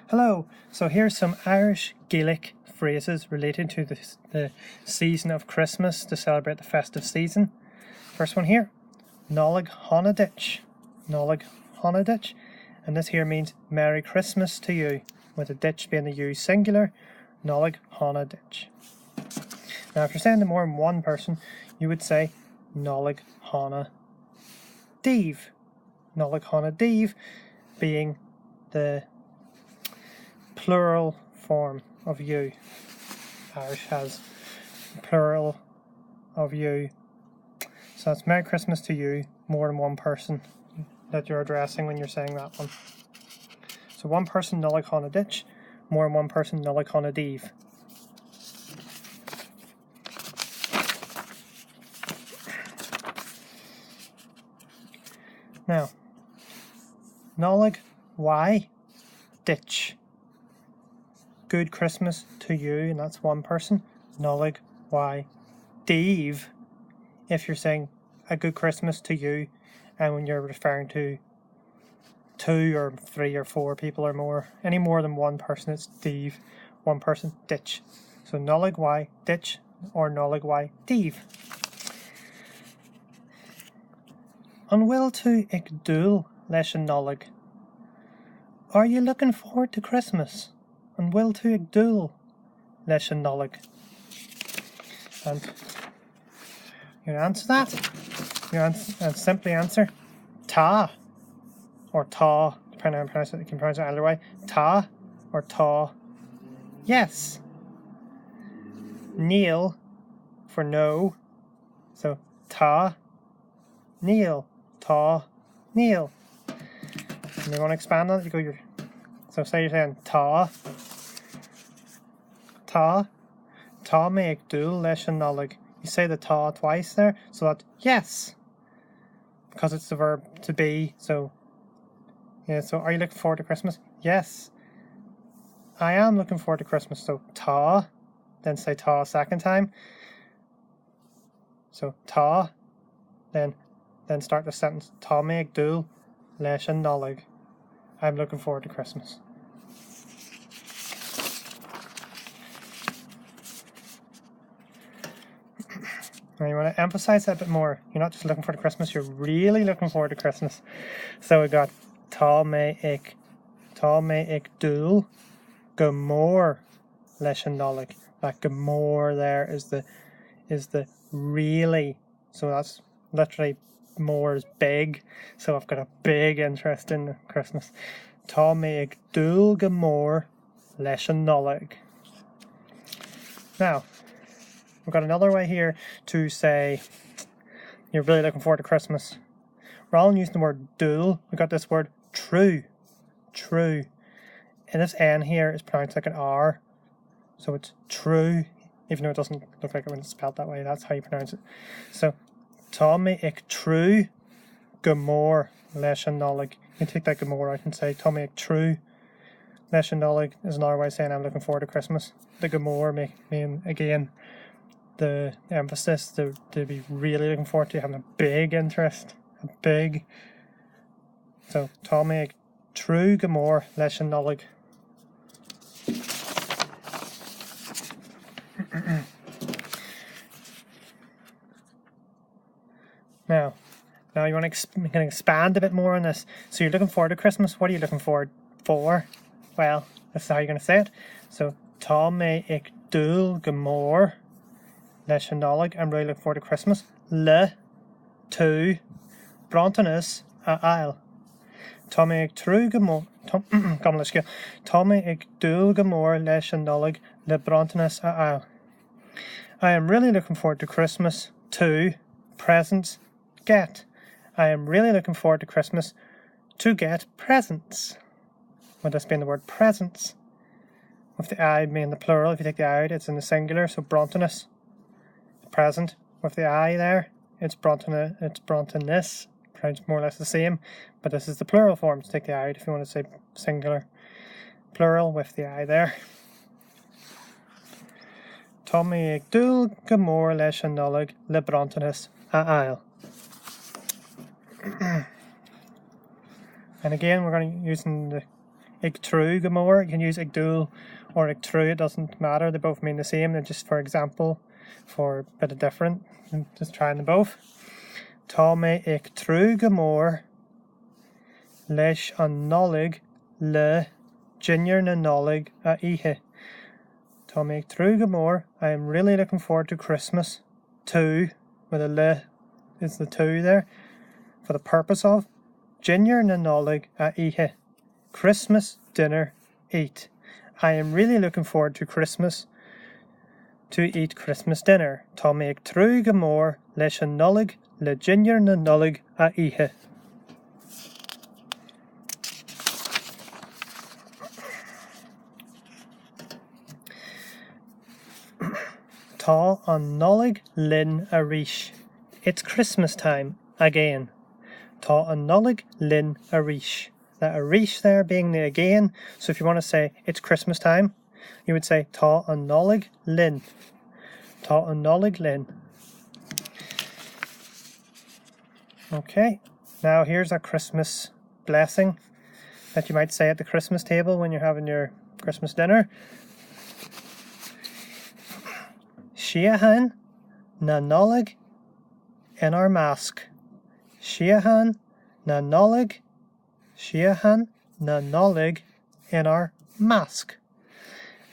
Hello, so here's some Irish Gaelic phrases relating to the season of Christmas to celebrate the festive season. First one here, Nollaig Shona Daoibh. Nollaig Shona Daoibh, and this here means Merry Christmas to you, with the ditch being the you singular, Nollaig Shona Daoibh. Now if you're saying to more than one person, you would say Nollaig Shona Daoibh. Nollaig Shona Daoibh being the plural form of you. Irish has plural of you. So it's Merry Christmas to you, more than one person that you're addressing when you're saying that one. So one person, Nollaig Shona Daoibh, more than one person, Nollaig Shona Daoibh. Now, Nollaig Daoibh. Good Christmas to you, and that's one person. Nollaig Daoibh, if you're saying a good Christmas to you, and when you're referring to 2 or 3 or 4 people or more, any more than one person, it's Daoibh, one person, Daoibh. So Nollaig Daoibh or Nollaig Daoibh. An bhfuil tú ag dul leis an Nollaig? Are you looking forward to Christmas? An bhfuil tú ag dul leis an Nollaig? And you answer that, and simply answer tá or tá, depending on how you can pronounce it either way, tá or tá. Yes. Níl for no, so tá, níl, tá, níl. And you want to expand on it, you go so say you're saying tá mé ag dul leis an Nollaig. You say the tá twice there, so that yes, because it's the verb to be. So yeah, so are you looking forward to Christmas? Yes, I am looking forward to Christmas. So tá, then say tá a second time. So tá, then start the sentence. Tá mé ag dul leis an Nollaig. I'm looking forward to Christmas. Now you want to emphasize that a bit more. You're not just looking forward to Christmas, you're really looking forward to Christmas. So we got tá mé ag dul go mór leis an Nollaig. That go mór there is the really. So that's literally more is big. So I've got a big interest in Christmas. Tá mé ag dul go mór leis an Nollaig. Now, we've got another way here to say you're really looking forward to Christmas. Rather than using the word dul, we've got this word true. True. And this N here is pronounced like an R. So it's true, even though it doesn't look like it when it's spelled that way. That's how you pronounce it. So, tá mé ag true go mór leis an Nollaig. You can take that go mór out and say tá mé ag true leis an Nollaig is another way of saying I'm looking forward to Christmas. The go mór mean again the emphasis to be really looking forward to, having a big interest, a big. So tá mé ag true go mór leis an Nollaig. Now you want to expand a bit more on this. So you're looking forward to Christmas. What are you looking forward for? Well, that's how you're going to say it. So tá mé ag dul go mór leis an Nollaig. I'm really looking forward to Christmas. Le tú Brontanas a aisle. Tá mé ag trú go mór. Tá mé ag dul go mór leis an Nollaig le Brontanas a aisle. I am really looking forward to Christmas to presents get. I am really looking forward to Christmas to get presents. With this being the word presents, with the I being the plural. If you take the I out, it's in the singular, so Brontanas. Present with the I there, it's Brontanas, pronounced more or less the same, but this is the plural form. So take the I out if you want to say singular, plural with the I there. Tá mé ag dul go mór leis an Nollaig le Brontanas a aisle. And again, we're going to using the ag trú go mór. You can use ag dúil or ag trú, it doesn't matter, they both mean the same. They're just for example, for a bit of different, just trying them both. Tá mé ag trú go mór leis an Nollaig le Junior na Nollaig a ihe. Tá mé ag trú go mór, I am really looking forward to Christmas. To, with a le is the to there, for the purpose of. Junior na Nollaig a ihe. Christmas dinner, eat. I am really looking forward to Christmas, to eat Christmas dinner. Tá mé ag trú go mór leis an Nollaig le Junior na Nollaig a ihe. Tá an Nollaig linn a ríis. It's Christmas time again. Tá an Nollaig linn a ríis. That a ríis there being the again. So if you want to say it's Christmas time, you would say Tá an Nollaig linn. Tá an Nollaig linn. Okay, now here's a Christmas blessing that you might say at the Christmas table when you're having your Christmas dinner. Siahan na Nollaig in our mask. Siahan na Nollaig. Siahan na Nollaig in our mask.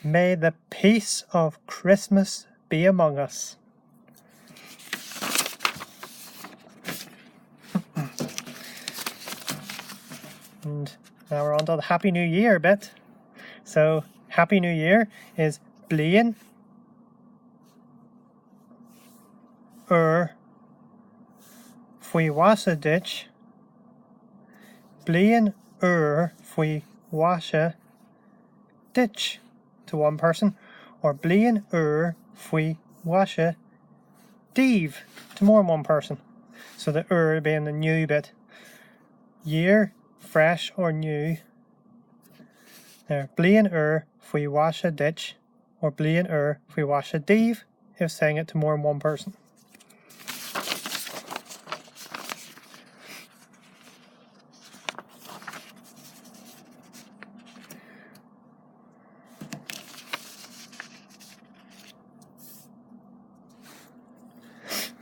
May the peace of Christmas be among us. And now we're on to the Happy New Year bit. So Happy New Year is Blian Fui washa ditch. Blian fui washa ditch to one person, or Blian fui washa Daoibh to more than one person. So the being the new bit. Year, fresh or new. There, Blian fui washa ditch, or Blian fui washa Daoibh if saying it to more than one person.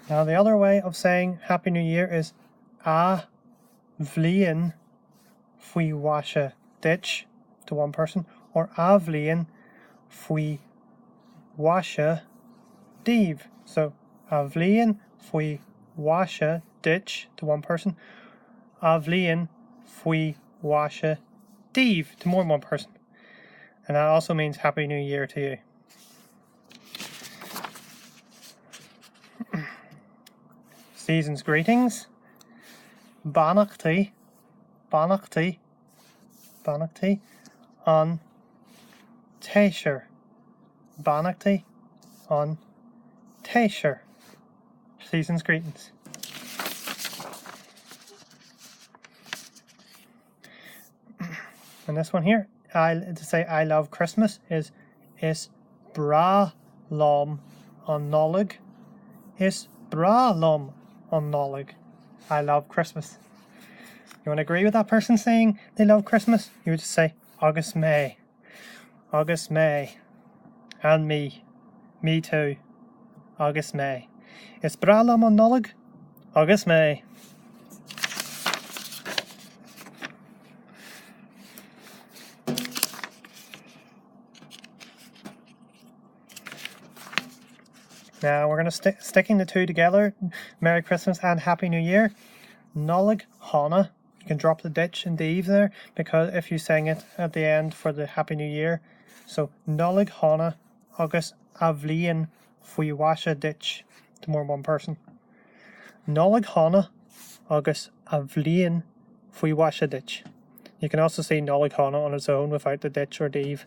Now the other way of saying Happy New Year is A Bhliain Fui Washa Ditch to one person, or A Bhliain Fui Washa Daoibh. So A Bhliain Fui Washa Ditch to one person, A Bhliain Fui Washa Daoibh to more than one person. And that also means Happy New Year to you. Season's greetings. Banachty on Taisher. Banachty on Taisher. Season's greetings. And this one here, to say I love Christmas is bra lom on Nollaig. Is bra lom on Nollaig. I love Christmas. You want to agree with that person saying they love Christmas? You would just say August May. August May. And me. Me too. August May. Is bra lom on Nollaig? August May. Now we're going to sticking the two together. Merry Christmas and Happy New Year. Nollaig Shona. You can drop the ditch and Daoibh there, because if you sing it at the end for the Happy New Year. So Nollaig Shona agus a bhliain fui washa ditch to more than one person. Nollaig Shona agus a bhliain fui washa ditch. You can also say Nollaig Shona on its own without the ditch or Daoibh.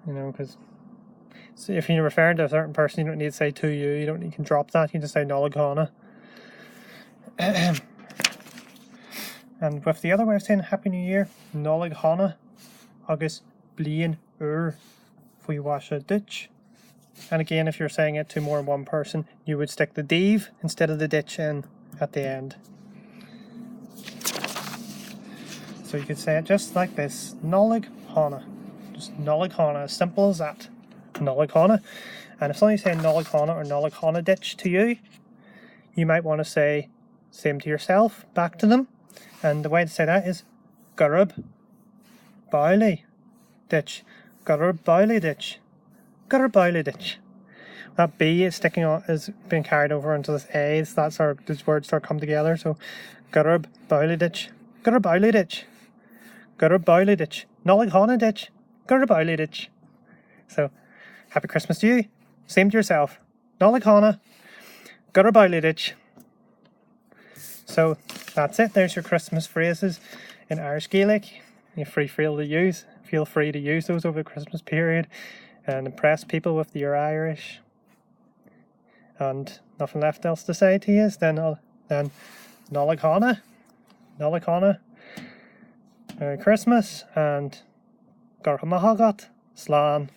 You know, because so if you're referring to a certain person, you don't need to say to you. You can drop that. You can just say Nollaig Shona. And with the other way of saying Happy New Year, Nollaig Shona agus bliain fui washa ditch. And again, if you're saying it to more than one person, you would stick the Daoibh instead of the ditch in at the end. So you could say it just like this. Nollaig Shona. Just Nollaig Shona, as simple as that. Nollaig Shona. And if somebody's saying Nollaig Shona or Nollaig Shona ditch to you, you might want to say same to yourself, back to them. And the way to say that is Gurb Bailey ditch. Gurb Bailey ditch. Gurb Bailey ditch. That B is sticking on, is being carried over into this A. So that's our, these words start come together. So Gurb Bailey ditch. Gurb Bailey ditch. Gurb Bailey ditch. Nollaig Shona ditch. Gurb Bailey ditch. So happy Christmas to you. Same to yourself. Nollaig Shona. Gurb Bailey ditch. So that's it. There's your Christmas phrases in Irish Gaelic. You're feel free to use those over the Christmas period and impress people with your Irish. And nothing left else to say to you then Nollaig Shona. Nollaig Shona. Merry Christmas and Gorcha Mahagat. Slán.